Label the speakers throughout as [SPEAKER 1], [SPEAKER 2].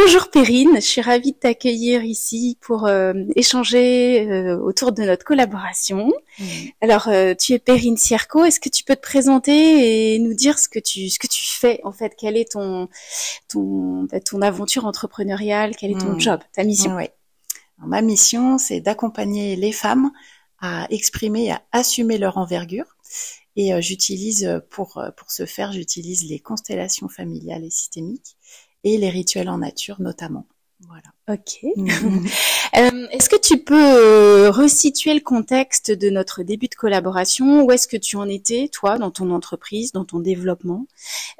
[SPEAKER 1] Bonjour Perrine, je suis ravie de t'accueillir ici pour échanger autour de notre collaboration. Alors, tu es Perrine Cierco, est-ce que tu peux te présenter et nous dire ce que tu fais en fait? Quelle est ton aventure entrepreneuriale? Quel est ton
[SPEAKER 2] Mmh.
[SPEAKER 1] job, ta mission?
[SPEAKER 2] Ouais. Alors, ma mission, c'est d'accompagner les femmes à exprimer et à assumer leur envergure. Et pour ce faire, j'utilise les constellations familiales et systémiques et les rituels en nature notamment. Voilà.
[SPEAKER 1] Ok.
[SPEAKER 2] Mmh.
[SPEAKER 1] Est-ce que tu peux resituer le contexte de notre début de collaboration? Où est-ce que tu en étais, toi, dans ton entreprise, dans ton développement?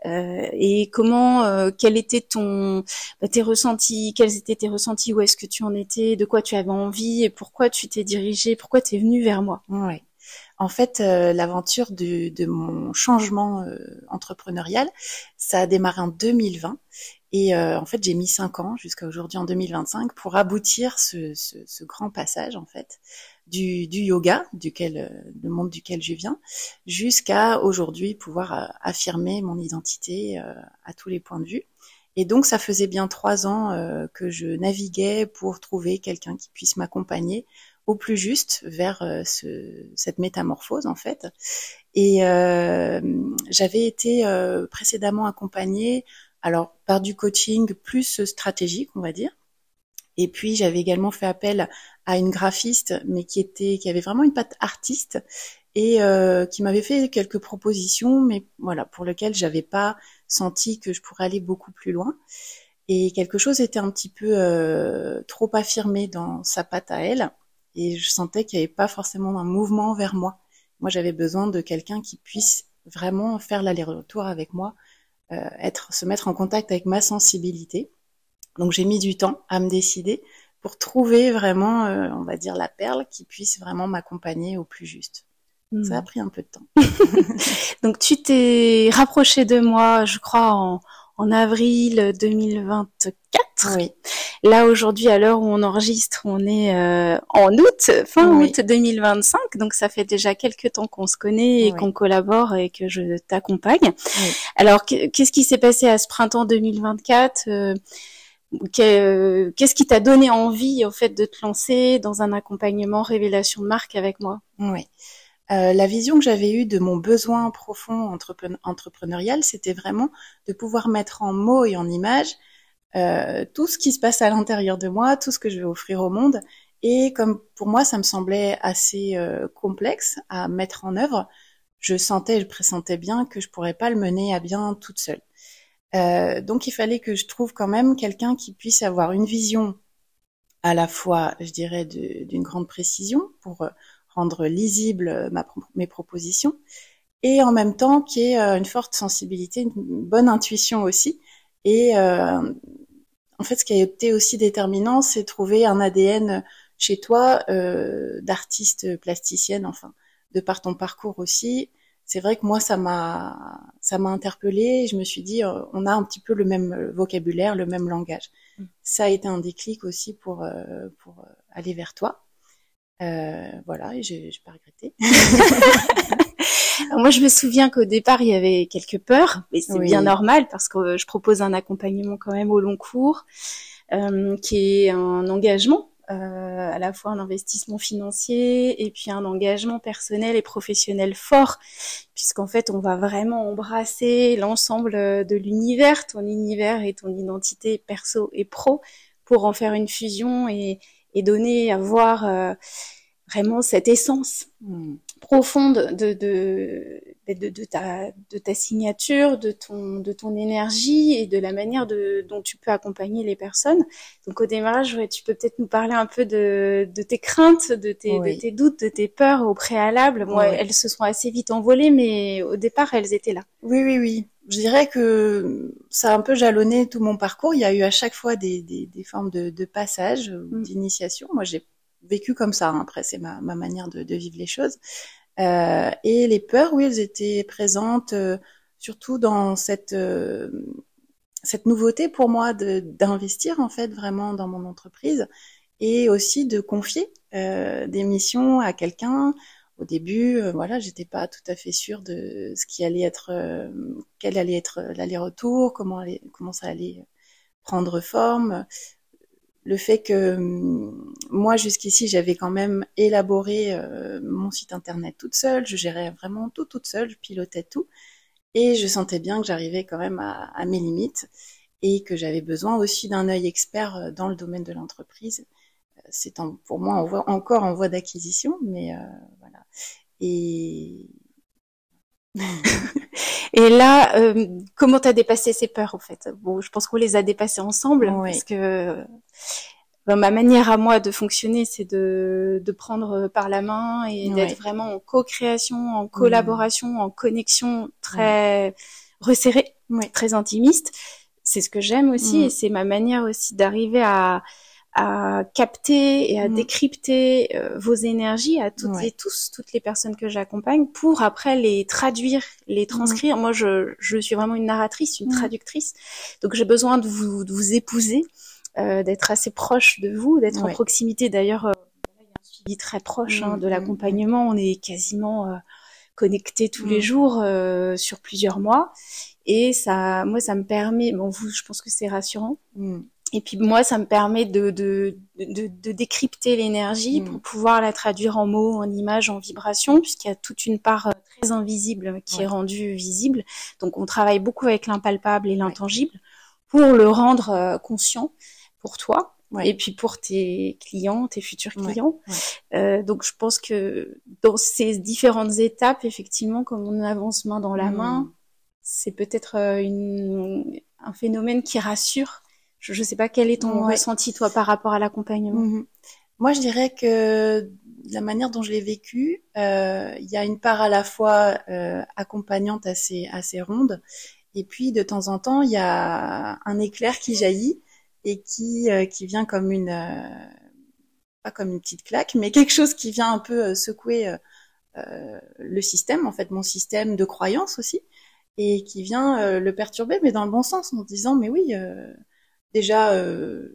[SPEAKER 1] Et comment, quel était tes ressentis, quels étaient tes ressentis, où est-ce que tu en étais, de quoi tu avais envie et pourquoi tu t'es dirigée, pourquoi tu es venue vers moi?
[SPEAKER 2] Ouais. En fait, l'aventure de mon changement entrepreneurial, ça a démarré en 2020. Et en fait, j'ai mis 5 ans jusqu'à aujourd'hui en 2025 pour aboutir ce grand passage en fait du yoga, le monde duquel je viens, jusqu'à aujourd'hui pouvoir affirmer mon identité à tous les points de vue. Et donc, ça faisait bien 3 ans que je naviguais pour trouver quelqu'un qui puisse m'accompagner au plus juste vers cette métamorphose en fait. Et j'avais été précédemment accompagnée alors par du coaching plus stratégique, on va dire. Et puis j'avais également fait appel à une graphiste, mais qui avait vraiment une patte artiste et qui m'avait fait quelques propositions, mais voilà pour lesquelles j'avais pas senti que je pourrais aller beaucoup plus loin. Et quelque chose était un petit peu trop affirmé dans sa patte à elle, et je sentais qu'il n'y avait pas forcément un mouvement vers moi. Moi, j'avais besoin de quelqu'un qui puisse vraiment faire l'aller-retour avec moi, se mettre en contact avec ma sensibilité. Donc j'ai mis du temps à me décider pour trouver vraiment, on va dire, la perle qui puisse vraiment m'accompagner au plus juste. Ça a
[SPEAKER 1] Hmm.
[SPEAKER 2] pris un peu de temps.
[SPEAKER 1] Donc tu t'es rapproché de moi, je crois, en avril 2024.
[SPEAKER 2] Oui,
[SPEAKER 1] Là, aujourd'hui, à l'heure où on enregistre, on est en août, fin
[SPEAKER 2] oui,
[SPEAKER 1] août 2025. Donc, ça fait déjà quelques temps qu'on se connaît et
[SPEAKER 2] oui,
[SPEAKER 1] qu'on collabore et que je t'accompagne.
[SPEAKER 2] oui.
[SPEAKER 1] Alors, qu'est-ce qui s'est passé à ce printemps 2024 Qu'est-ce qui t'a donné envie, au fait, de te lancer dans un accompagnement révélation de marque avec moi?
[SPEAKER 2] Oui. La vision que j'avais eue de mon besoin profond entrepreneurial, c'était vraiment de pouvoir mettre en mots et en images tout ce qui se passe à l'intérieur de moi, tout ce que je vais offrir au monde. Et comme pour moi, ça me semblait assez complexe à mettre en œuvre, je pressentais bien que je pourrais pas le mener à bien toute seule. Donc il fallait que je trouve quand même quelqu'un qui puisse avoir une vision à la fois, je dirais, d'une grande précision pour rendre lisible mes propositions, et en même temps qui ait une forte sensibilité, une bonne intuition aussi. Et en fait, ce qui a été aussi déterminant, c'est trouver un ADN chez toi d'artiste plasticienne, enfin, de par ton parcours aussi. C'est vrai que moi, ça m'a interpellée. Et je me suis dit, on a un petit peu le même vocabulaire, le même langage. Ça a été un déclic aussi pour aller vers toi. Voilà, et j'ai pas regretté.
[SPEAKER 1] Alors moi, je me souviens qu'au départ, il y avait quelques peurs, mais c'est bien
[SPEAKER 2] Oui,
[SPEAKER 1] normal parce que je propose un accompagnement quand même au long cours, qui est un engagement, à la fois un investissement financier et puis un engagement personnel et professionnel fort, puisqu'en fait, on va vraiment embrasser l'ensemble de l'univers, ton univers et ton identité perso et pro, pour en faire une fusion et donner à voir vraiment cette essence
[SPEAKER 2] mm,
[SPEAKER 1] profonde de ta signature, de ton énergie et de la manière dont tu peux accompagner les personnes. Donc au démarrage, ouais, tu peux peut-être nous parler un peu de tes craintes, de tes, de
[SPEAKER 2] oui,
[SPEAKER 1] tes doutes, de tes peurs au préalable. Moi,
[SPEAKER 2] oui.
[SPEAKER 1] elles se sont assez vite envolées, mais au départ, elles étaient là.
[SPEAKER 2] Oui, oui, oui. Je dirais que ça a un peu jalonné tout mon parcours. Il y a eu à chaque fois des formes de passage ou
[SPEAKER 1] Mm.
[SPEAKER 2] d'initiation. Moi, j'ai vécu comme ça, hein. Après, c'est ma manière de vivre les choses. Et les peurs, oui, elles étaient présentes, surtout dans cette nouveauté pour moi d'investir en fait vraiment dans mon entreprise, et aussi de confier des missions à quelqu'un. Au début, voilà, j'étais pas tout à fait sûre de ce qui allait être, quel allait être l'aller-retour, comment ça allait prendre forme. Le fait que moi, jusqu'ici, j'avais quand même élaboré mon site internet toute seule, je gérais vraiment tout toute seule, je pilotais tout, et je sentais bien que j'arrivais quand même à mes limites et que j'avais besoin aussi d'un œil expert dans le domaine de l'entreprise. Pour moi encore en voie d'acquisition, mais voilà. Et
[SPEAKER 1] Et là, comment t'as dépassé ces peurs en fait? Bon, je pense qu'on les a dépassées ensemble parce
[SPEAKER 2] oui,
[SPEAKER 1] que ma manière à moi de fonctionner, c'est de prendre par la main et d'être
[SPEAKER 2] oui,
[SPEAKER 1] vraiment en co-création, en collaboration, en connexion
[SPEAKER 2] oui,
[SPEAKER 1] très resserrée,
[SPEAKER 2] oui,
[SPEAKER 1] très intimiste. C'est ce que j'aime aussi et c'est ma manière aussi d'arriver à capter et à décrypter vos énergies à toutes et
[SPEAKER 2] oui,
[SPEAKER 1] tous, toutes les personnes que j'accompagne pour après les traduire, les transcrire. Moi, je suis vraiment une narratrice, une traductrice. Donc, j'ai besoin de vous épouser, d'être assez proche de vous, d'être en
[SPEAKER 2] oui,
[SPEAKER 1] proximité. D'ailleurs, il y a un suivi très proche de l'accompagnement. On est quasiment connectés tous les jours sur plusieurs mois. Et ça, moi, ça me permet, bon, vous, je pense que c'est rassurant. Et puis moi, ça me permet de décrypter l'énergie pour pouvoir la traduire en mots, en images, en vibrations, puisqu'il y a toute une part très invisible qui est
[SPEAKER 2] oui,
[SPEAKER 1] rendue visible. Donc on travaille beaucoup avec l'impalpable et l'intangible pour le rendre conscient pour toi.
[SPEAKER 2] oui,
[SPEAKER 1] Et puis pour tes clients, tes futurs
[SPEAKER 2] oui,
[SPEAKER 1] clients.
[SPEAKER 2] oui,
[SPEAKER 1] Donc je pense que dans ces différentes étapes, effectivement, comme on avance main dans la main, c'est peut-être un phénomène qui rassure. Je ne sais pas quel est ton
[SPEAKER 2] ouais.
[SPEAKER 1] ressenti, toi, par rapport à l'accompagnement.
[SPEAKER 2] Moi, je dirais que la manière dont je l'ai vécu, il y a une part à la fois accompagnante assez ronde, et puis de temps en temps, il y a un éclair qui jaillit et qui vient comme pas comme une petite claque, mais quelque chose qui vient un peu secouer le système, en fait, mon système de croyance aussi, et qui vient le perturber, mais dans le bon sens, en disant, mais oui, déjà,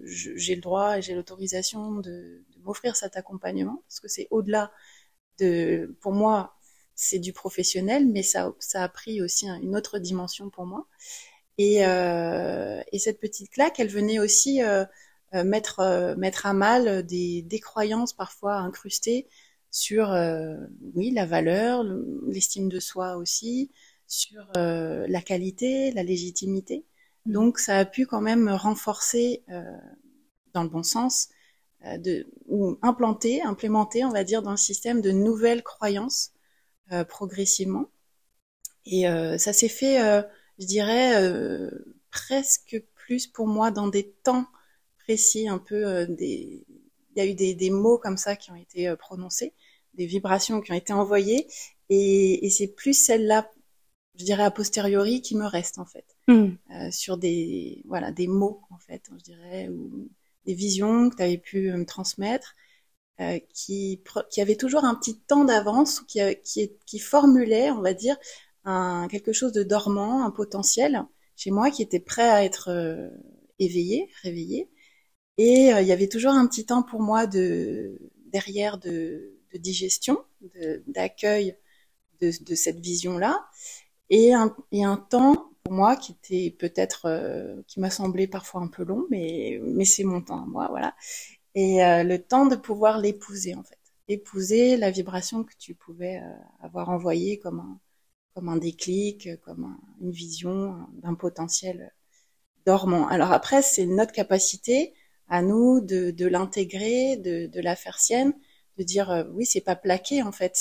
[SPEAKER 2] j'ai le droit et j'ai l'autorisation de m'offrir cet accompagnement, parce que c'est au-delà pour moi, c'est du professionnel, mais ça a pris aussi une autre dimension pour moi. Et cette petite claque, elle venait aussi mettre à mal des croyances parfois incrustées sur oui, la valeur, l'estime de soi aussi, sur la qualité, la légitimité. Donc ça a pu quand même renforcer dans le bon sens ou implémenter, on va dire, dans le système de nouvelles croyances progressivement. Et ça s'est fait, je dirais, presque plus pour moi dans des temps précis, un peu il y a eu des mots comme ça qui ont été prononcés, des vibrations qui ont été envoyées, et c'est plus celle-là, je dirais a posteriori, qui me reste en fait, sur des mots en fait, je dirais, ou des visions que tu avais pu me transmettre, qui avaient toujours un petit temps d'avance, qui formulaient, on va dire, quelque chose de dormant, un potentiel chez moi qui était prêt à être éveillé, réveillé. Et il y avait toujours un petit temps pour moi derrière de digestion, d'accueil de cette vision-là, et un temps pour moi qui était peut-être, qui m'a semblé parfois un peu long, mais c'est mon temps à moi, voilà. Et le temps de pouvoir l'épouser en fait, épouser la vibration que tu pouvais avoir envoyée comme un déclic, comme une vision d'un potentiel dormant. Alors après, c'est notre capacité à nous de l'intégrer, de la faire sienne, de dire oui, c'est pas plaqué en fait,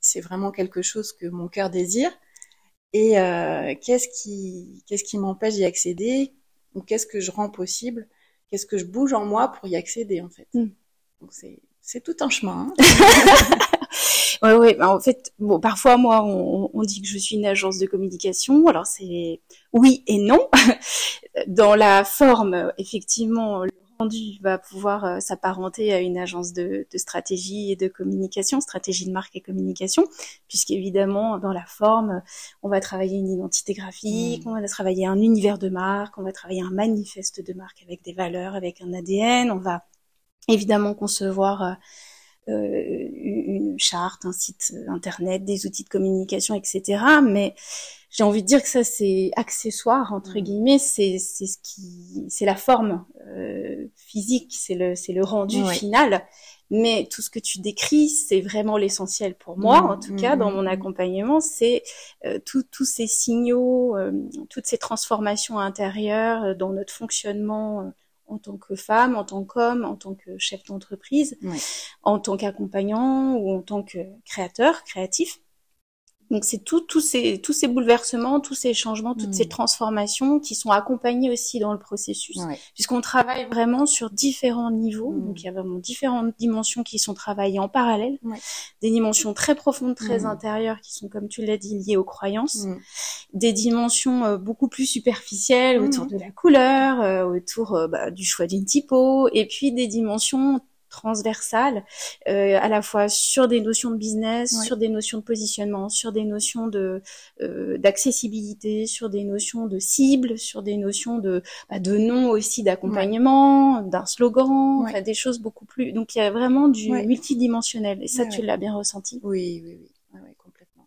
[SPEAKER 2] c'est vraiment quelque chose que mon cœur désire. Et qu'est-ce qui m'empêche d'y accéder, ou qu'est-ce que je rends possible, qu'est-ce que je bouge en moi pour y accéder en fait. Donc c'est tout un chemin.
[SPEAKER 1] Ouais. En fait, bon, parfois, moi, on dit que je suis une agence de communication. Alors, c'est oui et non. Dans la forme, effectivement, le rendu va pouvoir s'apparenter à une agence de stratégie et de communication, stratégie de marque et communication, puisqu'évidemment, dans la forme, on va travailler une identité graphique, on va travailler un univers de marque, on va travailler un manifeste de marque avec des valeurs, avec un ADN, on va évidemment concevoir une charte, un site internet, des outils de communication, etc. Mais j'ai envie de dire que ça c'est accessoire entre guillemets, c'est la forme physique, c'est le rendu final. Mais tout ce que tu décris, c'est vraiment l'essentiel pour moi, en tout cas dans mon accompagnement, c'est tous ces signaux, toutes ces transformations intérieures dans notre fonctionnement en tant que femme, en tant qu'homme, en tant que chef d'entreprise, en tant qu'accompagnant ou en tant que créatif. Donc c'est tous ces bouleversements, tous ces changements, toutes ces transformations qui sont accompagnés aussi dans le processus, puisqu'on travaille vraiment sur différents niveaux. Donc il y a vraiment différentes dimensions qui sont travaillées en parallèle, des dimensions très profondes, très intérieures, qui sont, comme tu l'as dit, liées aux croyances, des dimensions beaucoup plus superficielles autour de la couleur, autour du choix d'une typo, et puis des dimensions transversale, à la fois sur des notions de business, sur des notions de positionnement, sur des notions d'accessibilité, sur des notions de cible, sur des notions de nom aussi d'accompagnement, d'un slogan, enfin des choses beaucoup plus. Donc il y a vraiment du multidimensionnel, et ça tu l'as bien ressenti.
[SPEAKER 2] Oui, complètement.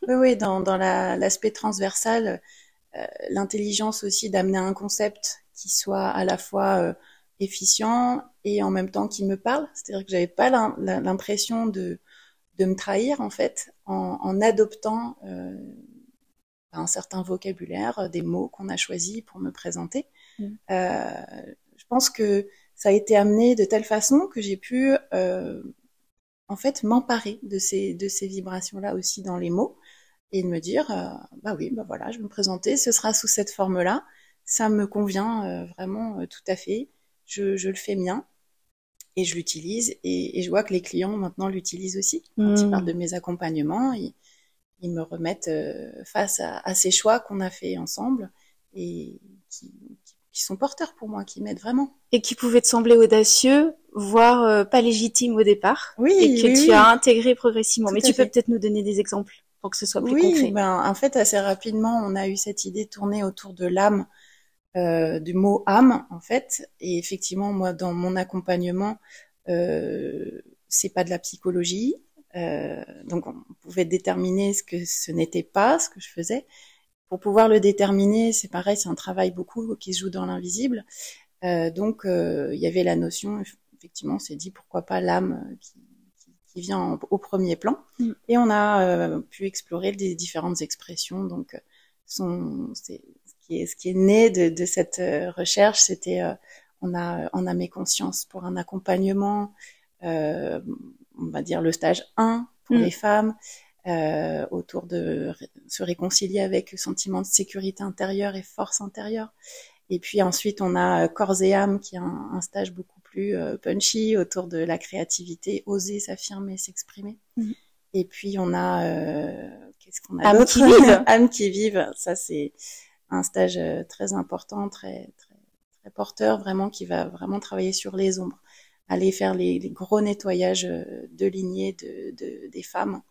[SPEAKER 2] oui, dans l'aspect transversal, l'intelligence aussi d'amener un concept qui soit à la fois efficient et en même temps qui me parle. C'est-à-dire que j'avais pas l'impression de me trahir en fait en adoptant un certain vocabulaire, des mots qu'on a choisis pour me présenter. Je pense que ça a été amené de telle façon que j'ai pu en fait m'emparer de ces vibrations-là aussi dans les mots et de me dire voilà, je vais me présenter, ce sera sous cette forme-là, ça me convient vraiment tout à fait. Je le fais mien et je l'utilise et je vois que les clients maintenant l'utilisent aussi. Quand ils parlent de mes accompagnements, ils me remettent face à ces choix qu'on a fait ensemble et qui sont porteurs pour moi, qui m'aident vraiment.
[SPEAKER 1] Et qui pouvaient te sembler audacieux, voire pas légitimes au départ, et que tu as intégré progressivement. Mais tu peux peut-être nous donner des exemples pour que ce soit plus concret.
[SPEAKER 2] En fait, assez rapidement, on a eu cette idée tournée autour de l'âme, du mot âme en fait, et effectivement moi dans mon accompagnement c'est pas de la psychologie, donc on pouvait déterminer ce que ce n'était pas ce que je faisais. Pour pouvoir le déterminer, c'est pareil, c'est un travail beaucoup qui se joue dans l'invisible, donc il y avait la notion, effectivement on s'est dit pourquoi pas l'âme qui vient au premier plan, et on a pu explorer des différentes expressions, donc ce qui est né de cette recherche, c'était on a mes consciences pour un accompagnement, on va dire le stage 1 pour les femmes, autour de se réconcilier avec le sentiment de sécurité intérieure et force intérieure. Et puis ensuite, on a corps et âme, qui est un stage beaucoup plus punchy autour de la créativité, oser s'affirmer, s'exprimer. Et puis on a qu'est-ce qu'on a d'autre ?
[SPEAKER 1] Âme qui vive.
[SPEAKER 2] Âme qui vive, ça c'est un stage très important, très porteur, vraiment, qui va vraiment travailler sur les ombres, aller faire les gros nettoyages de lignées des femmes.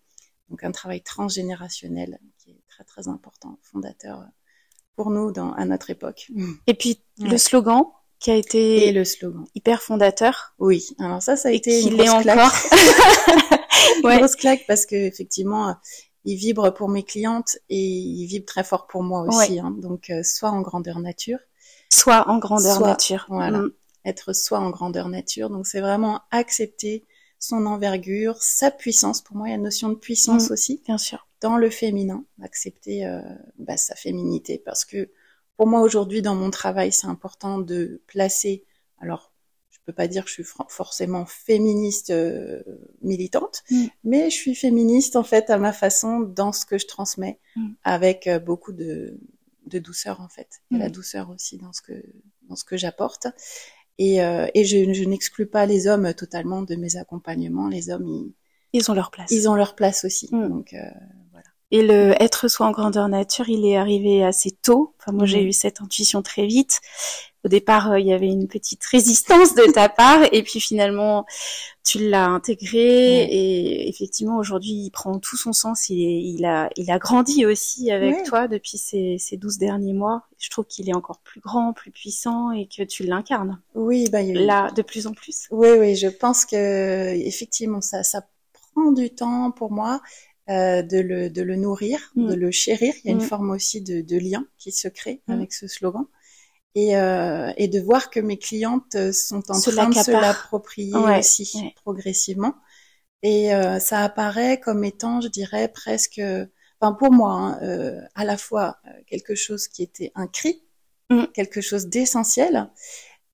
[SPEAKER 2] Donc un travail transgénérationnel qui est très très important, fondateur pour nous à notre époque.
[SPEAKER 1] Et puis le slogan qui a été hyper fondateur.
[SPEAKER 2] Oui, alors ça a été une grosse claque. Une grosse claque parce que effectivement il vibre pour mes clientes et il vibre très fort pour moi aussi. Donc soit en grandeur nature.
[SPEAKER 1] Soit en grandeur nature.
[SPEAKER 2] Voilà. Être soi en grandeur nature. Donc c'est vraiment accepter son envergure, sa puissance. Pour moi, il y a une notion de puissance aussi.
[SPEAKER 1] Bien sûr.
[SPEAKER 2] Dans le féminin, accepter sa féminité. Parce que pour moi aujourd'hui dans mon travail, c'est important de placer. Alors je peux pas dire que je suis forcément féministe militante, mais je suis féministe en fait à ma façon dans ce que je transmets, avec beaucoup de douceur en fait. Il y a la douceur aussi dans ce que j'apporte. Et je n'exclus pas les hommes totalement de mes accompagnements. Les hommes,
[SPEAKER 1] ils ont leur place.
[SPEAKER 2] Ils ont leur place aussi. Donc voilà.
[SPEAKER 1] Et le être soi en grandeur nature, il est arrivé assez tôt. Enfin, moi, j'ai eu cette intuition très vite. Au départ, il y avait une petite résistance de ta part, et puis finalement, tu l'as intégré, et effectivement, aujourd'hui, il prend tout son sens. Il a grandi aussi avec toi depuis ces 12 derniers mois. Je trouve qu'il est encore plus grand, plus puissant, et que tu l'incarnes.
[SPEAKER 2] Oui,
[SPEAKER 1] là, de plus en plus.
[SPEAKER 2] Oui, je pense que effectivement, ça prend du temps pour moi. de le nourrir, de le chérir. Il y a une forme aussi de lien qui se crée avec ce slogan. Et de voir que mes clientes sont en train de se l'approprier aussi progressivement. Et ça apparaît comme étant, je dirais, presque, enfin pour moi, à la fois quelque chose qui était un cri, quelque chose d'essentiel.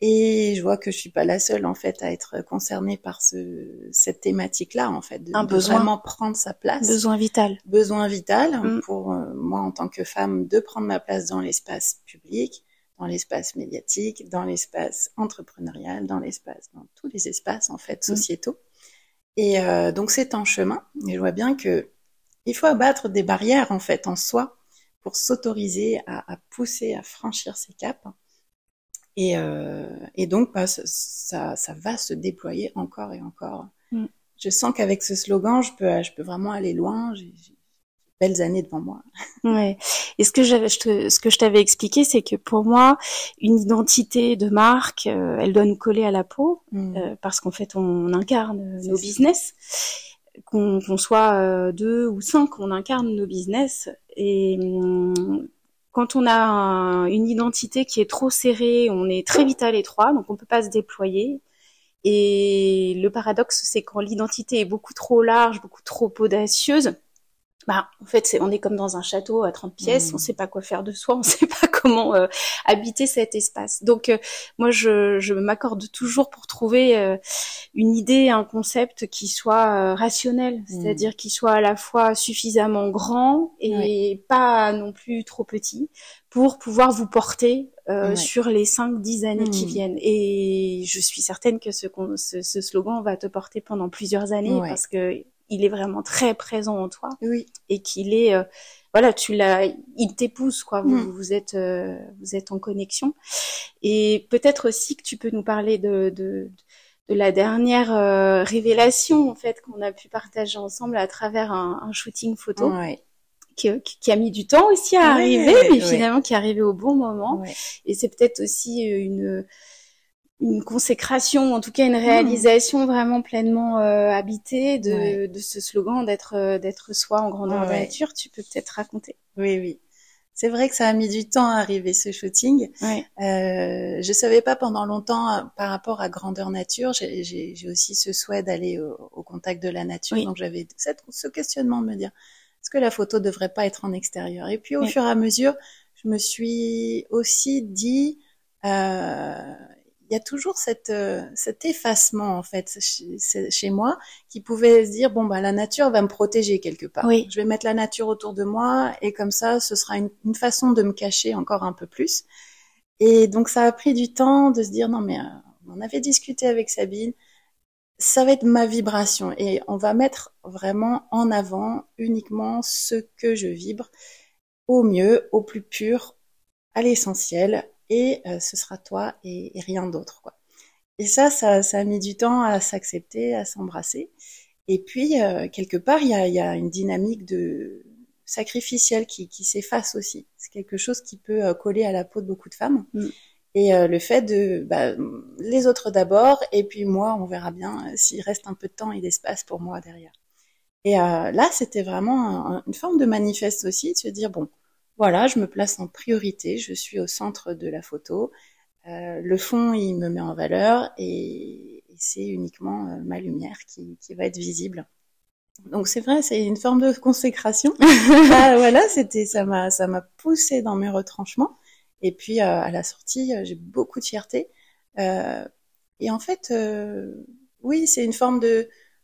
[SPEAKER 2] Et je vois que je suis pas la seule en fait à être concernée par cette thématique-là en fait, de vraiment prendre sa place.
[SPEAKER 1] Besoin vital.
[SPEAKER 2] Besoin vital pour moi en tant que femme de prendre ma place dans l'espace public, dans l'espace médiatique, dans l'espace entrepreneurial, dans tous les espaces en fait sociétaux. Et donc c'est un chemin. Et je vois bien que il faut abattre des barrières en fait en soi pour s'autoriser à pousser, à franchir ces caps. Et donc, ça va se déployer encore et encore. Je sens qu'avec ce slogan, je peux vraiment aller loin. J'ai belles années devant moi.
[SPEAKER 1] Ouais. Et ce que je t'avais expliqué, c'est que pour moi, une identité de marque, elle doit nous coller à la peau, parce qu'en fait, on incarne nos business. Qu'on soit 2 ou 5, on incarne nos business. Et quand on a une identité qui est trop serrée, on est très vite à l'étroit, donc on peut pas se déployer. Et le paradoxe, c'est quand l'identité est beaucoup trop large, beaucoup trop audacieuse, en fait, on est comme dans un château à 30 pièces, on sait pas quoi faire de soi, on sait pas comment habiter cet espace. Donc, moi, je m'accorde toujours pour trouver une idée, un concept qui soit rationnel, c'est-à-dire qui soit à la fois suffisamment grand et pas non plus trop petit pour pouvoir vous porter sur les 5-10 années qui viennent. Et je suis certaine que ce slogan va te porter pendant plusieurs années parce que il est vraiment très présent en toi et qu'il est il t'épouse quoi. Vous êtes en connexion. Et peut-être aussi que tu peux nous parler de la dernière révélation en fait qu'on a pu partager ensemble à travers un shooting photo qui a mis du temps aussi à arriver, mais finalement qui est arrivé au bon moment. Et c'est peut-être aussi une consécration, en tout cas une réalisation vraiment pleinement habitée de ce slogan d'être soi en grandeur de nature. Tu peux peut-être raconter.
[SPEAKER 2] Oui. C'est vrai que ça a mis du temps à arriver ce shooting. Je savais pas pendant longtemps par rapport à grandeur nature. J'ai aussi ce souhait d'aller au contact de la nature. Donc j'avais ce questionnement de me dire est-ce que la photo devrait pas être en extérieur? Et puis au fur et à mesure, je me suis aussi dit il y a toujours cet effacement en fait chez moi qui pouvait se dire la nature va me protéger quelque part. Je vais mettre la nature autour de moi et comme ça ce sera une façon de me cacher encore un peu plus. Et donc ça a pris du temps de se dire non mais on avait discuté avec Sabine, ça va être ma vibration et on va mettre vraiment en avant uniquement ce que je vibre au mieux, au plus pur, à l'essentiel. Et ce sera toi et rien d'autre, quoi. Et ça a mis du temps à s'accepter, à s'embrasser. Et puis, quelque part, il y a une dynamique de sacrificielle qui s'efface aussi. C'est quelque chose qui peut coller à la peau de beaucoup de femmes. Et le fait de les autres d'abord, et puis moi, on verra bien s'il reste un peu de temps et d'espace pour moi derrière. Et là, c'était vraiment une forme de manifeste aussi, de se dire voilà, je me place en priorité, je suis au centre de la photo. Le fond, il me met en valeur et c'est uniquement ma lumière qui va être visible. Donc c'est vrai, c'est une forme de consécration. Voilà, ça m'a poussée dans mes retranchements. Et puis à la sortie, j'ai beaucoup de fierté. Et en fait, oui, c'est une forme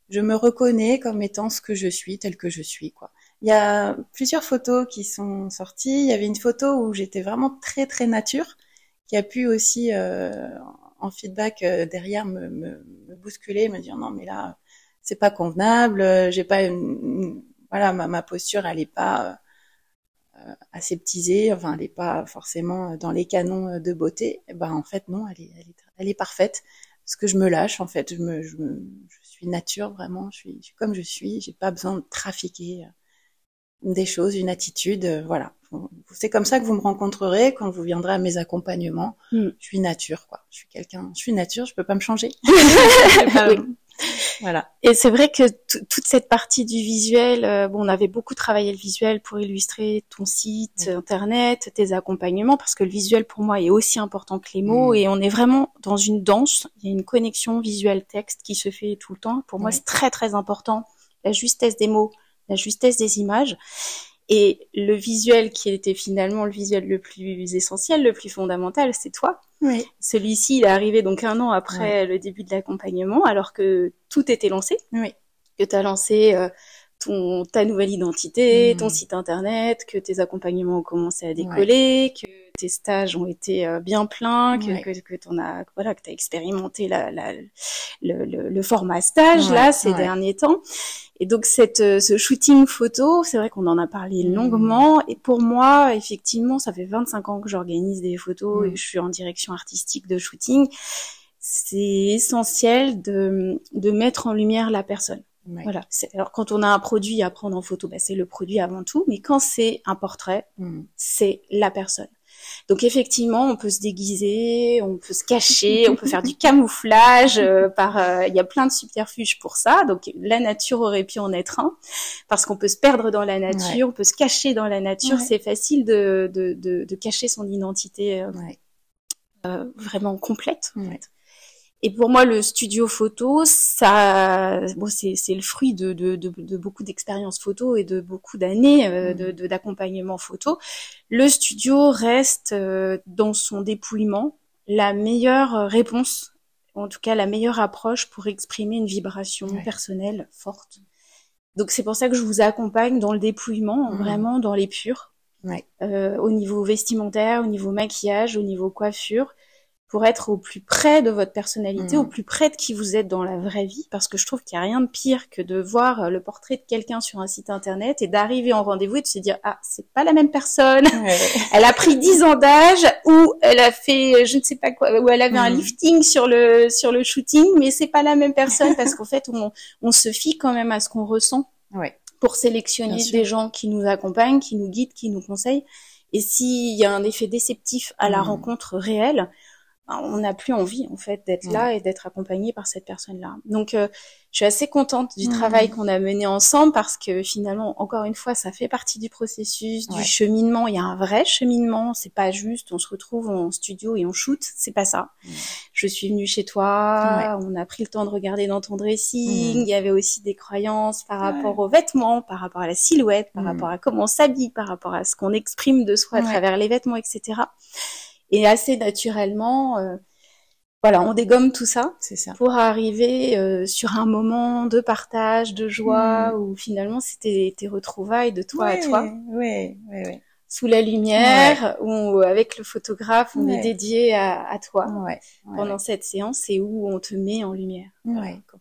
[SPEAKER 2] je me reconnais comme étant ce que je suis, tel que je suis, quoi. Il y a plusieurs photos qui sont sorties. Il y avait une photo où j'étais vraiment très très nature, qui a pu aussi en feedback derrière me bousculer, me dire non mais là c'est pas convenable, j'ai pas voilà ma posture elle est pas aseptisée, enfin elle est pas forcément dans les canons de beauté. Et en fait non, elle est parfaite parce que je me lâche en fait, je suis nature vraiment, je suis comme je suis, j'ai pas besoin de trafiquer des choses, une attitude, voilà. C'est comme ça que vous me rencontrerez quand vous viendrez à mes accompagnements. Je suis nature, quoi. Je suis nature, je peux pas me changer. Voilà.
[SPEAKER 1] Et c'est vrai que toute cette partie du visuel, bon, on avait beaucoup travaillé le visuel pour illustrer ton site internet, tes accompagnements, parce que le visuel pour moi est aussi important que les mots, et on est vraiment dans une danse. Il y a une connexion visuel-texte qui se fait tout le temps. Pour moi, c'est très très important, la justesse des mots, la justesse des images. Et le visuel qui était finalement le visuel le plus essentiel, le plus fondamental, c'est toi.
[SPEAKER 2] Oui.
[SPEAKER 1] Celui-ci, il est arrivé donc 1 an après le début de l'accompagnement, alors que tout était lancé.
[SPEAKER 2] Oui.
[SPEAKER 1] Que tu as lancé ta nouvelle identité, ton site internet, que tes accompagnements ont commencé à décoller, que tes stages ont été bien pleins, que t'en as, voilà, que t'as expérimenté le format stage là ces derniers temps. Et donc ce shooting photo, c'est vrai qu'on en a parlé longuement. Et pour moi, effectivement, ça fait 25 ans que j'organise des photos et que je suis en direction artistique de shooting. C'est essentiel de mettre en lumière la personne. Voilà. Alors quand on a un produit à prendre en photo, bah, c'est le produit avant tout. Mais quand c'est un portrait, c'est la personne. Donc effectivement, on peut se déguiser, on peut se cacher, on peut faire du camouflage. Il y a plein de subterfuges pour ça. Donc la nature aurait pu en être un, parce qu'on peut se perdre dans la nature, on peut se cacher dans la nature. C'est facile de cacher son identité vraiment complète. En fait. Et pour moi, le studio photo, ça, bon, c'est le fruit de beaucoup d'expériences photo et de beaucoup d'années d'accompagnement photo. Le studio reste dans son dépouillement la meilleure réponse, en tout cas la meilleure approche pour exprimer une vibration personnelle forte. Donc c'est pour ça que je vous accompagne dans le dépouillement, vraiment dans l'épure, au niveau vestimentaire, au niveau maquillage, au niveau coiffure, pour être au plus près de votre personnalité, au plus près de qui vous êtes dans la vraie vie, parce que je trouve qu'il n'y a rien de pire que de voir le portrait de quelqu'un sur un site internet et d'arriver en rendez-vous et de se dire « Ah, c'est pas la même personne, elle a pris 10 ans d'âge, ou elle a fait je ne sais pas quoi, ou elle avait un lifting sur le shooting, mais c'est pas la même personne », parce qu'en fait, on se fie quand même à ce qu'on ressent pour sélectionner des gens qui nous accompagnent, qui nous guident, qui nous conseillent. Et s'il y a un effet déceptif à la rencontre réelle, on n'a plus envie en fait d'être là et d'être accompagné par cette personne-là. Donc je suis assez contente du travail qu'on a mené ensemble, parce que finalement, encore une fois, ça fait partie du processus, du cheminement. Il y a un vrai cheminement, c'est pas juste on se retrouve en studio et on shoot, c'est pas ça. Je suis venue chez toi, on a pris le temps de regarder dans ton dressing, il y avait aussi des croyances par rapport aux vêtements, par rapport à la silhouette, par rapport à comment on s'habille, par rapport à ce qu'on exprime de soi à travers les vêtements, etc. Et assez naturellement, voilà, on dégomme tout ça, pour arriver sur un moment de partage, de joie, où finalement c'était tes retrouvailles de toi à toi, sous la lumière, où avec le photographe, on est dédié à toi pendant cette séance, et où on te met en lumière.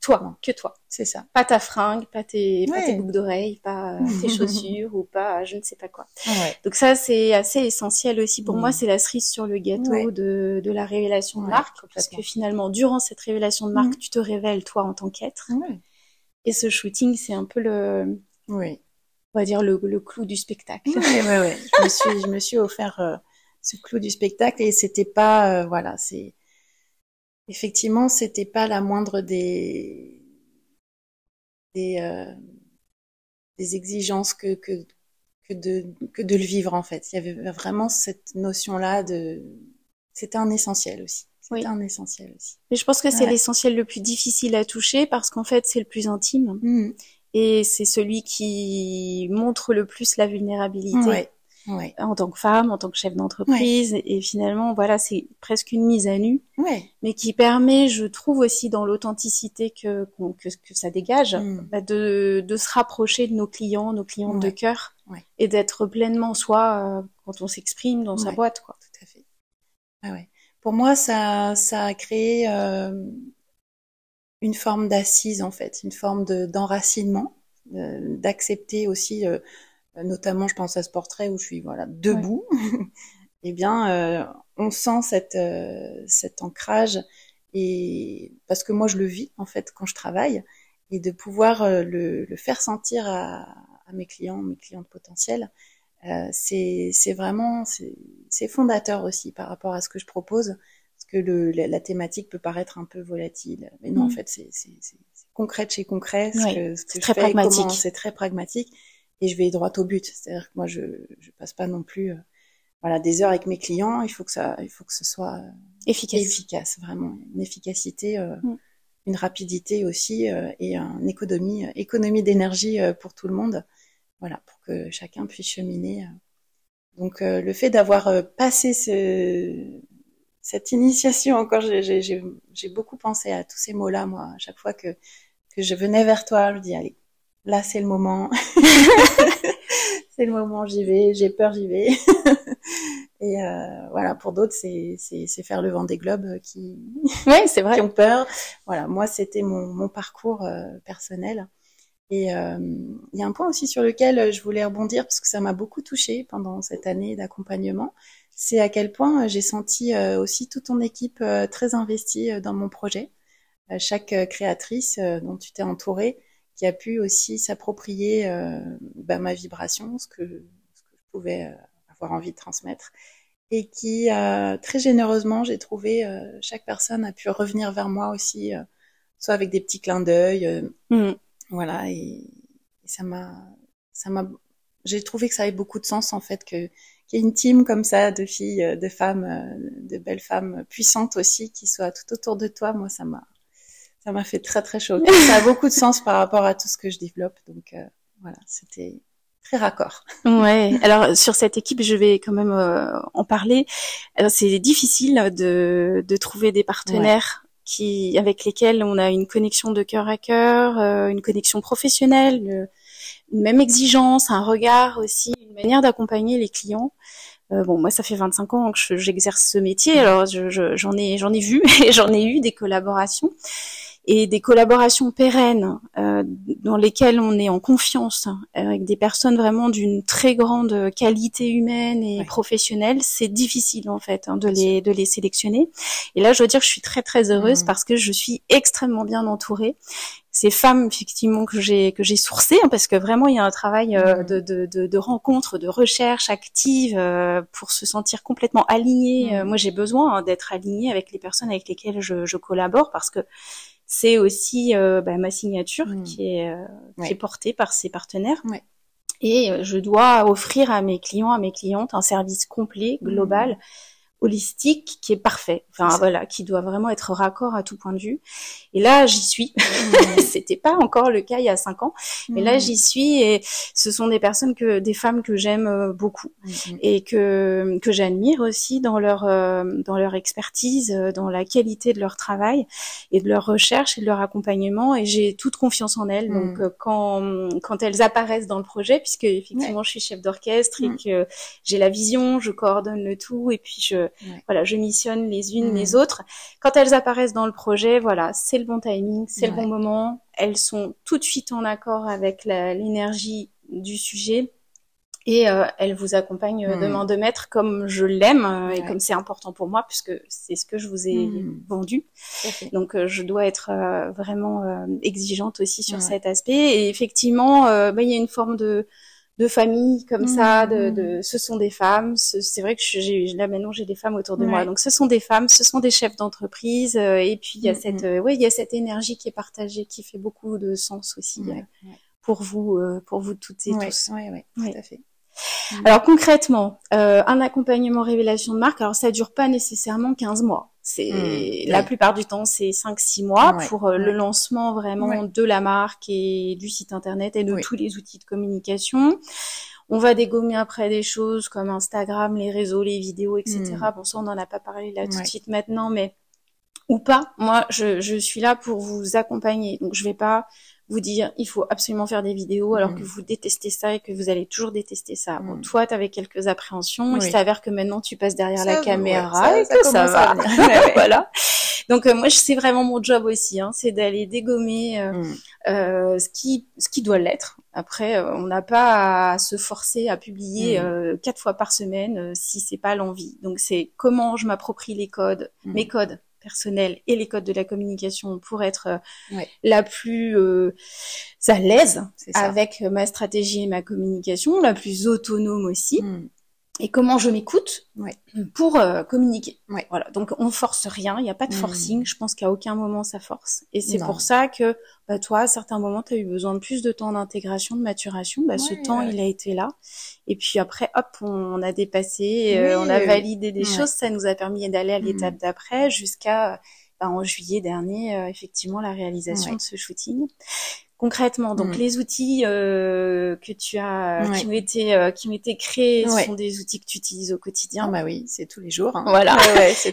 [SPEAKER 1] Toi, que toi.
[SPEAKER 2] C'est ça.
[SPEAKER 1] Pas ta fringue, pas tes boucles d'oreilles, pas tes chaussures, ou pas je ne sais pas quoi. Donc ça, c'est assez essentiel aussi. Pour moi, c'est la cerise sur le gâteau de la révélation de marque, parce que finalement, durant cette révélation de marque, tu te révèles toi en tant qu'être. Et ce shooting, c'est un peu on va dire le clou du spectacle.
[SPEAKER 2] Je me suis offert ce clou du spectacle, et c'était pas effectivement, c'était pas la moindre des exigences que de le vivre, en fait. Il y avait vraiment cette notion-là c'était un essentiel aussi. C'était un essentiel aussi.
[SPEAKER 1] Mais je pense que c'est l'essentiel le plus difficile à toucher, parce qu'en fait, c'est le plus intime. Et c'est celui qui montre le plus la vulnérabilité. En tant que femme, en tant que chef d'entreprise, et finalement, voilà, c'est presque une mise à nu, mais qui permet, je trouve aussi, dans l'authenticité que ça dégage, de se rapprocher de nos clientes de cœur, et d'être pleinement soi quand on s'exprime dans sa boîte, quoi.
[SPEAKER 2] Tout à fait. Pour moi, ça a créé une forme d'assise, en fait, une forme d'enracinement, d'accepter aussi, notamment, je pense à ce portrait où je suis debout. Eh bien, on sent cet ancrage, et parce que moi je le vis en fait quand je travaille, et de pouvoir le faire sentir à mes clientes potentielles, c'est vraiment c'est fondateur aussi par rapport à ce que je propose, parce parce que la thématique peut paraître un peu volatile. Mais non, en fait, c'est concret de chez concret. Ce que je
[SPEAKER 1] très
[SPEAKER 2] fais,
[SPEAKER 1] pragmatique.
[SPEAKER 2] C'est très pragmatique. Et je vais droit au but. C'est-à-dire que moi, je passe pas non plus, voilà, des heures avec mes clients. Il faut que ce soit efficace, vraiment. Une efficacité, une rapidité aussi, et une économie d'énergie pour tout le monde. Voilà, pour que chacun puisse cheminer. Donc, le fait d'avoir passé cette initiation, encore, j'ai beaucoup pensé à tous ces mots-là, moi, à chaque fois que je venais vers toi, je dis, allez, là, c'est le moment. C'est le moment, j'y vais, j'ai peur, j'y vais. Et voilà, pour d'autres, c'est faire le Vendée Globe qui
[SPEAKER 1] c'est vrai.
[SPEAKER 2] qui ont peur. Voilà, moi, c'était mon parcours personnel. Et il y a un point aussi sur lequel je voulais rebondir, parce que ça m'a beaucoup touchée pendant cette année d'accompagnement. C'est à quel point j'ai senti aussi toute ton équipe très investie dans mon projet. Chaque créatrice dont tu t'es entourée, qui a pu aussi s'approprier ma vibration, ce que je pouvais avoir envie de transmettre. Et qui, très généreusement, j'ai trouvé, chaque personne a pu revenir vers moi aussi, soit avec des petits clins d'œil, voilà, et j'ai trouvé que ça avait beaucoup de sens, en fait, qu'il y ait une team comme ça, de filles, de femmes, de belles femmes puissantes aussi, qui soient tout autour de toi. Moi, ça m'a fait très, très chaud. Ça a beaucoup de sens par rapport à tout ce que je développe. Donc, voilà, c'était très raccord.
[SPEAKER 1] Ouais. Alors, sur cette équipe, je vais quand même en parler. Alors, c'est difficile de trouver des partenaires avec lesquels on a une connexion de cœur à cœur, une connexion professionnelle, une même exigence, un regard aussi, une manière d'accompagner les clients. Bon, moi, ça fait 25 ans que j'exerce ce métier, alors j'en ai vu et j'en ai eu des collaborations. Et des collaborations pérennes dans lesquelles on est en confiance, avec des personnes vraiment d'une très grande qualité humaine et professionnelle, c'est difficile en fait de les sélectionner. Et là, je dois dire que je suis très très heureuse parce que je suis extrêmement bien entourée. Ces femmes effectivement que j'ai sourcées, parce que vraiment il y a un travail de rencontre, de recherche active pour se sentir complètement aligné. Moi, j'ai besoin d'être alignée avec les personnes avec lesquelles je collabore, parce que c'est aussi ma signature qui est portée par ses partenaires. Et je dois offrir à mes clients, à mes clientes, un service complet, global, holistique, qui est parfait. Enfin, voilà, qui doit vraiment être raccord à tout point de vue. Et là, j'y suis. C'était pas encore le cas il y a 5 ans. Mais là, j'y suis, et ce sont des femmes que j'aime beaucoup et que j'admire aussi dans leur expertise, dans la qualité de leur travail et de leur recherche et de leur accompagnement. Et j'ai toute confiance en elles. Donc, quand elles apparaissent dans le projet, puisque effectivement, je suis chef d'orchestre et que j'ai la vision, je coordonne le tout, et puis je missionne les unes les autres. Quand elles apparaissent dans le projet, voilà, c'est le bon timing, c'est le bon moment. Elles sont tout de suite en accord avec l'énergie du sujet, et elles vous accompagnent de main de maître comme je l'aime et comme c'est important pour moi, puisque c'est ce que je vous ai vendu. Donc je dois être vraiment exigeante aussi sur cet aspect. Et effectivement, il y a une forme de famille comme ça, ce sont des femmes. C'est vrai que là maintenant j'ai des femmes autour de moi, donc ce sont des femmes, ce sont des chefs d'entreprise, et puis il y a cette énergie qui est partagée, qui fait beaucoup de sens aussi pour vous toutes et tous.
[SPEAKER 2] Tout à fait.
[SPEAKER 1] Alors concrètement, un accompagnement révélation de marque, alors ça dure pas nécessairement 15 mois. La plupart du temps, c'est 5-6 mois pour le lancement vraiment de la marque et du site internet et de tous les outils de communication. On va dégommer après des choses comme Instagram, les réseaux, les vidéos, etc. Bon, ça, on n'en a pas parlé là tout de suite maintenant, mais ou pas. Moi, je suis là pour vous accompagner. Donc, je vais pas vous dire il faut absolument faire des vidéos alors que vous détestez ça et que vous allez toujours détester ça. Bon, toi, t'avais quelques appréhensions. Il s'avère que maintenant, tu passes derrière la caméra et que ça va. Voilà. Donc, moi, c'est vraiment mon job aussi, c'est d'aller dégommer ce qui doit l'être. Après, on n'a pas à se forcer à publier 4 fois par semaine si c'est pas l'envie. Donc, c'est comment je m'approprie les codes, mes codes personnels et les codes de la communication pour être la plus à l'aise avec ma stratégie et ma communication, la plus autonome aussi. et comment je m'écoute
[SPEAKER 2] Ouais.
[SPEAKER 1] pour communiquer.
[SPEAKER 2] Ouais.
[SPEAKER 1] Voilà, donc on force rien, il n'y a pas de forcing, je pense qu'à aucun moment ça force. Et c'est
[SPEAKER 2] Non.
[SPEAKER 1] pour ça que toi, à certains moments, tu as eu besoin de plus de temps d'intégration, de maturation. Ce temps, il a été là. Et puis après, hop, on a dépassé, on a validé des choses, ça nous a permis d'aller à l'étape d'après jusqu'à en juillet dernier, effectivement, la réalisation de ce shooting. Concrètement, donc les outils que tu as, qui ont été créés, sont des outils que tu utilises au quotidien.
[SPEAKER 2] Ah bah oui, c'est tous les jours. Hein.
[SPEAKER 1] Voilà.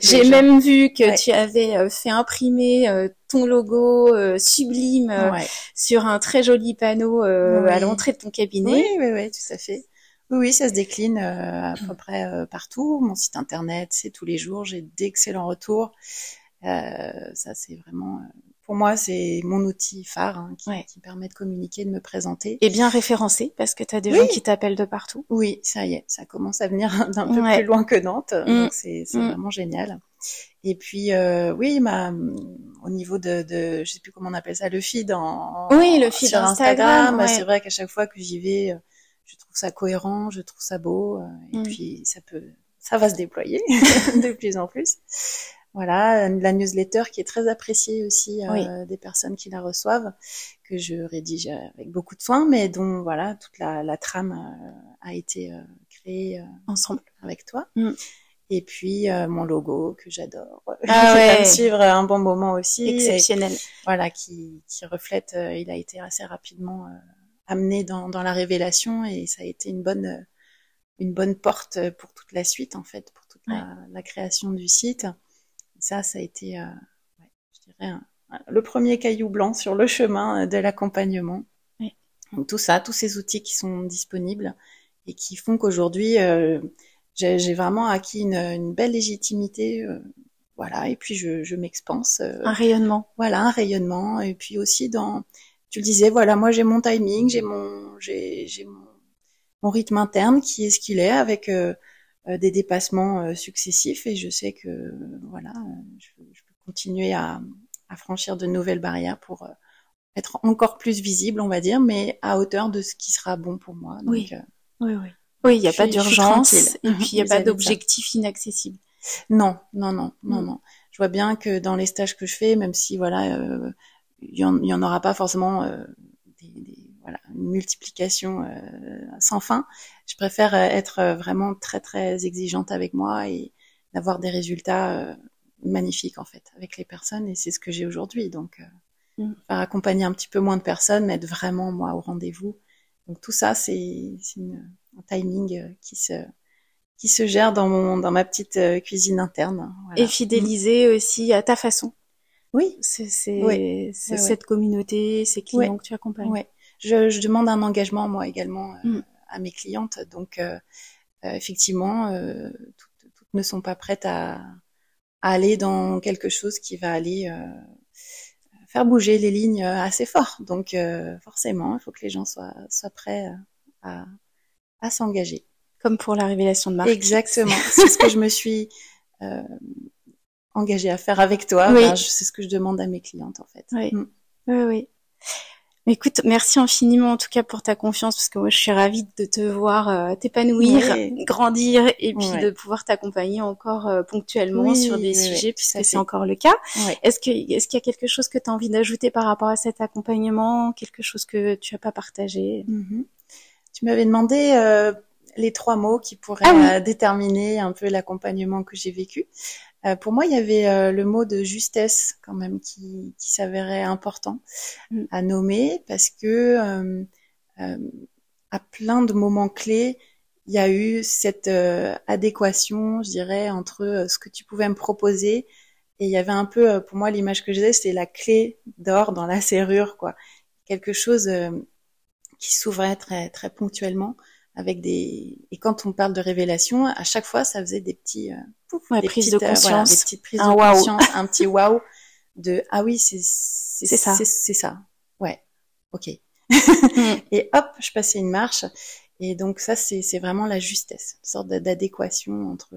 [SPEAKER 1] J'ai même vu que tu avais fait imprimer ton logo sublime sur un très joli panneau à l'entrée de ton cabinet.
[SPEAKER 2] Oui, tout à fait. Oui, ça se décline à peu près partout. Mon site internet, c'est tous les jours. J'ai d'excellents retours. Ça, c'est vraiment... pour moi, c'est mon outil phare qui permet de communiquer, de me présenter.
[SPEAKER 1] Et bien référencé, parce que tu as des gens qui t'appellent de partout.
[SPEAKER 2] Oui, ça y est, ça commence à venir d'un peu plus loin que Nantes, donc c'est vraiment génial. Et puis, oui, au niveau de, je sais plus comment on appelle ça, le feed
[SPEAKER 1] le feed
[SPEAKER 2] sur Instagram, c'est vrai qu'à chaque fois que j'y vais, je trouve ça cohérent, je trouve ça beau, et puis ça va se déployer de plus en plus. Voilà, la newsletter qui est très appréciée aussi des personnes qui la reçoivent, que je rédige avec beaucoup de soin, mais dont voilà toute la trame a été créée ensemble avec toi. Et puis mon logo que j'adore, qui va me suivre un bon moment aussi,
[SPEAKER 1] exceptionnel.
[SPEAKER 2] Voilà, qui reflète. Il a été assez rapidement amené dans la révélation et ça a été une bonne porte pour toute la suite en fait, pour toute la création du site. Ça a été, je dirais, le premier caillou blanc sur le chemin de l'accompagnement. Donc tout ça, tous ces outils qui sont disponibles et qui font qu'aujourd'hui, j'ai vraiment acquis une belle légitimité, voilà. Et puis je m'expanse.
[SPEAKER 1] Un rayonnement.
[SPEAKER 2] Voilà, un rayonnement. Et puis aussi tu le disais, voilà, moi j'ai mon timing, j'ai mon rythme interne qui est ce qu'il est avec des dépassements successifs et je sais que voilà, je peux continuer à franchir de nouvelles barrières pour être encore plus visible, on va dire, mais à hauteur de ce qui sera bon pour moi. Donc,
[SPEAKER 1] oui, il n'y a pas d'urgence et puis il n'y a pas d'objectif inaccessible.
[SPEAKER 2] Non. Je vois bien que dans les stages que je fais, même si voilà, il y en aura pas forcément une multiplication sans fin. Je préfère être vraiment très très exigeante avec moi et d'avoir des résultats magnifiques en fait avec les personnes et c'est ce que j'ai aujourd'hui. Donc faire accompagner un petit peu moins de personnes, mais être vraiment moi au rendez-vous. Donc tout ça c'est un timing qui se gère dans ma petite cuisine interne.
[SPEAKER 1] Voilà. Et fidéliser aussi à ta façon.
[SPEAKER 2] Oui,
[SPEAKER 1] c'est cette communauté, ces clients que tu accompagnes.
[SPEAKER 2] Ouais. Je demande un engagement moi également à mes clientes, donc effectivement, toutes ne sont pas prêtes à aller dans quelque chose qui va aller faire bouger les lignes assez fort. Donc forcément, il faut que les gens soient prêts à s'engager.
[SPEAKER 1] Comme pour la révélation de marque.
[SPEAKER 2] Exactement, c'est ce que je me suis engagée à faire avec toi.
[SPEAKER 1] Oui.
[SPEAKER 2] C'est ce que je demande à mes clientes en fait.
[SPEAKER 1] Oui. Écoute, merci infiniment en tout cas pour ta confiance parce que moi je suis ravie de te voir t'épanouir, grandir et puis de pouvoir t'accompagner encore ponctuellement sur des sujets puisque c'est encore le cas. Est-ce qu'il y a quelque chose que tu as envie d'ajouter par rapport à cet accompagnement, quelque chose que tu as pas partagé?
[SPEAKER 2] Tu m'avais demandé les 3 mots qui pourraient déterminer un peu l'accompagnement que j'ai vécu. Pour moi, il y avait le mot de justesse quand même qui s'avérait important à nommer parce que à plein de moments clés, il y a eu cette adéquation, je dirais, entre ce que tu pouvais me proposer et il y avait un peu, pour moi, l'image que j'ai, c'était la clé d'or dans la serrure, quoi. Quelque chose qui s'ouvrait très très ponctuellement. Et quand on parle de révélation, à chaque fois, ça faisait des petits
[SPEAKER 1] des prises de conscience,
[SPEAKER 2] des petites prises de conscience, un petit waouh de ah oui, c'est ça. Ouais. OK. Et hop, je passais une marche et donc ça c'est vraiment la justesse, une sorte d'adéquation entre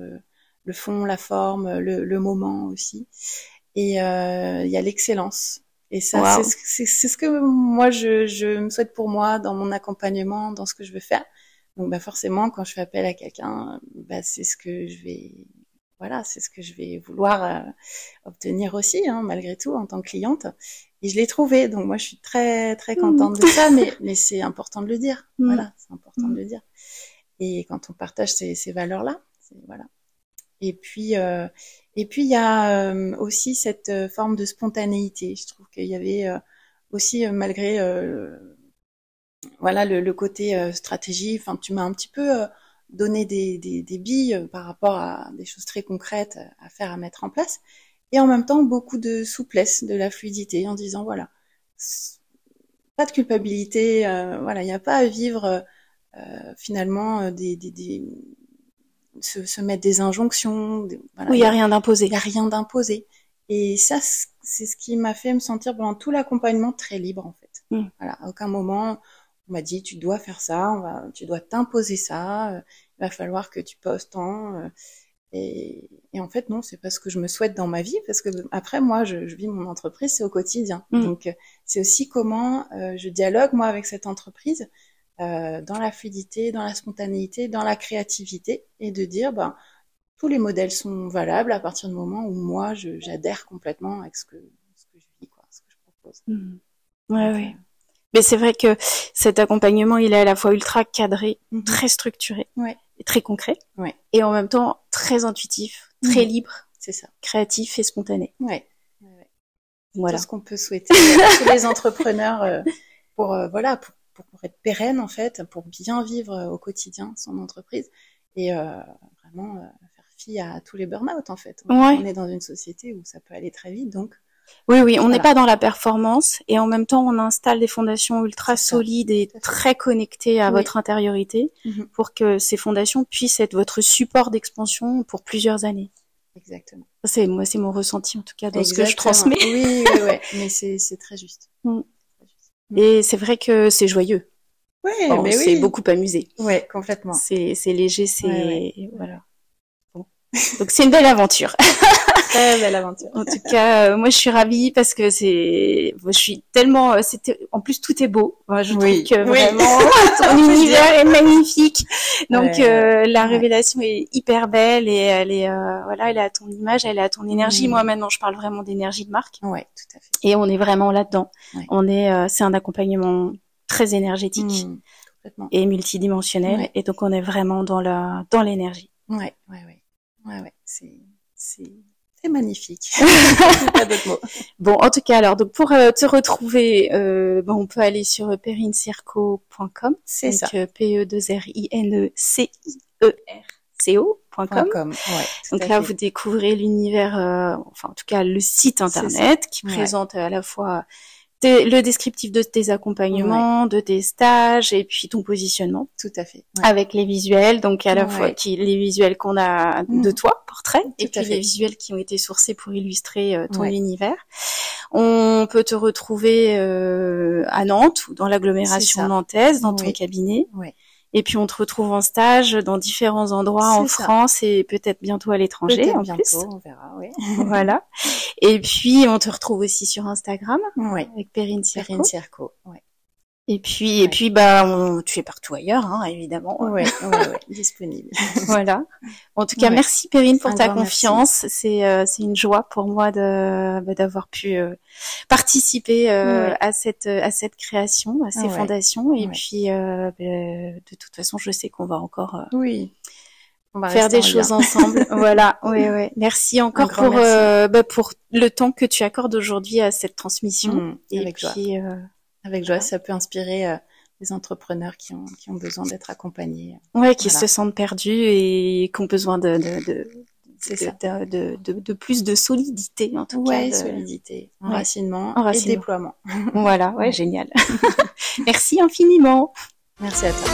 [SPEAKER 2] le fond, la forme, le moment aussi. Et il y a l'excellence. Et ça c'est ce que moi je me souhaite pour moi dans mon accompagnement, dans ce que je veux faire. Donc bah forcément, quand je fais appel à quelqu'un, bah c'est ce que je vais vouloir obtenir aussi, hein, malgré tout, en tant que cliente. Et je l'ai trouvé, donc moi je suis très très contente de ça, mais c'est important de le dire. Voilà, c'est important de le dire. Et quand on partage ces valeurs-là, voilà. Et puis il y a aussi cette forme de spontanéité. Je trouve qu'il y avait aussi malgré voilà le côté stratégie. Enfin, tu m'as un petit peu donné des billes par rapport à des choses très concrètes à faire, à mettre en place, et en même temps beaucoup de souplesse, de la fluidité, en disant voilà, pas de culpabilité, voilà, il n'y a pas à vivre finalement se mettre des injonctions.
[SPEAKER 1] Voilà, oui, il n'y a rien d'imposé.
[SPEAKER 2] Il n'y a rien d'imposé. Et ça, c'est ce qui m'a fait me sentir pendant tout l'accompagnement très libre, en fait. Voilà, à aucun moment, on m'a dit, tu dois faire ça, tu dois t'imposer ça, il va falloir que tu postes tant. Et en fait, non, c'est pas ce que je me souhaite dans ma vie, parce que après, moi, je vis mon entreprise, c'est au quotidien. Donc, c'est aussi comment je dialogue, moi, avec cette entreprise, dans la fluidité, dans la spontanéité, dans la créativité, et de dire, ben, tous les modèles sont valables à partir du moment où moi, j'adhère complètement avec ce que je vis, quoi, ce que je propose.
[SPEAKER 1] Ouais, donc, oui. Mais c'est vrai que cet accompagnement, il est à la fois ultra cadré, très structuré, et très concret, et en même temps très intuitif, très libre,
[SPEAKER 2] c'est ça,
[SPEAKER 1] créatif et spontané.
[SPEAKER 2] Voilà. Tout ce qu'on peut souhaiter à tous les entrepreneurs pour être pérenne, en fait, pour bien vivre au quotidien son entreprise, et vraiment faire fi à tous les burn-out, en fait. On est dans une société où ça peut aller très vite, donc
[SPEAKER 1] oui, on n'est pas dans la performance, et en même temps, on installe des fondations ultra solides et très connectées à votre intériorité pour que ces fondations puissent être votre support d'expansion pour plusieurs années.
[SPEAKER 2] Exactement.
[SPEAKER 1] C'est mon ressenti, en tout cas, dans ce que je transmets.
[SPEAKER 2] Oui, mais c'est très juste.
[SPEAKER 1] Et c'est vrai que c'est joyeux.
[SPEAKER 2] Mais
[SPEAKER 1] c'est beaucoup amusé.
[SPEAKER 2] Oui, complètement.
[SPEAKER 1] C'est léger, voilà. Bon. Donc c'est une belle aventure.
[SPEAKER 2] Très belle aventure.
[SPEAKER 1] En tout cas, moi je suis ravie parce que je suis tellement, en plus tout est beau. Moi, je trouve que vraiment ton univers est magnifique. Donc la révélation est hyper belle, et elle est à ton image, elle est à ton énergie. Moi maintenant je parle vraiment d'énergie de marque.
[SPEAKER 2] Ouais, tout à fait.
[SPEAKER 1] Et on est vraiment là-dedans. C'est un accompagnement très énergétique et multidimensionnel, et donc on est vraiment dans l'énergie.
[SPEAKER 2] Ouais. C'est magnifique. Pas d'autres mots.
[SPEAKER 1] Bon, en tout cas, alors, donc, pour te retrouver, on peut aller sur perincirco.com.
[SPEAKER 2] C'est ça.
[SPEAKER 1] PE2RINECIERCO.com. Donc là, vous découvrez l'univers, en tout cas, le site internet qui présente à la fois le descriptif de tes accompagnements, de tes stages, et puis ton positionnement.
[SPEAKER 2] Tout à fait.
[SPEAKER 1] Avec les visuels, donc à la fois les visuels qu'on a de toi, portrait, et puis les visuels qui ont été sourcés pour illustrer ton univers. On peut te retrouver à Nantes ou dans l'agglomération nantaise, dans ton cabinet. Et puis on te retrouve en stage dans différents endroits en France, et peut-être bientôt à l'étranger en plus.
[SPEAKER 2] On verra,
[SPEAKER 1] Voilà. Et puis on te retrouve aussi sur Instagram avec perincirco. Et puis tu es partout ailleurs, hein, évidemment.
[SPEAKER 2] Disponible.
[SPEAKER 1] Voilà. En tout cas, merci Perrine pour ta confiance. C'est une joie pour moi d'avoir pu participer à cette création, à ces fondations. Et puis de toute façon, je sais qu'on va encore
[SPEAKER 2] on va
[SPEAKER 1] faire des choses ensemble. Voilà. Merci encore pour le temps que tu accordes aujourd'hui à cette transmission.
[SPEAKER 2] Avec joie. Avec joie, ça peut inspirer des entrepreneurs qui ont besoin d'être accompagnés.
[SPEAKER 1] Qui se sentent perdus et qui ont besoin de plus de solidité, en tout cas.
[SPEAKER 2] Solidité, enracinement et déploiement.
[SPEAKER 1] Voilà, génial. Merci infiniment.
[SPEAKER 2] Merci à toi.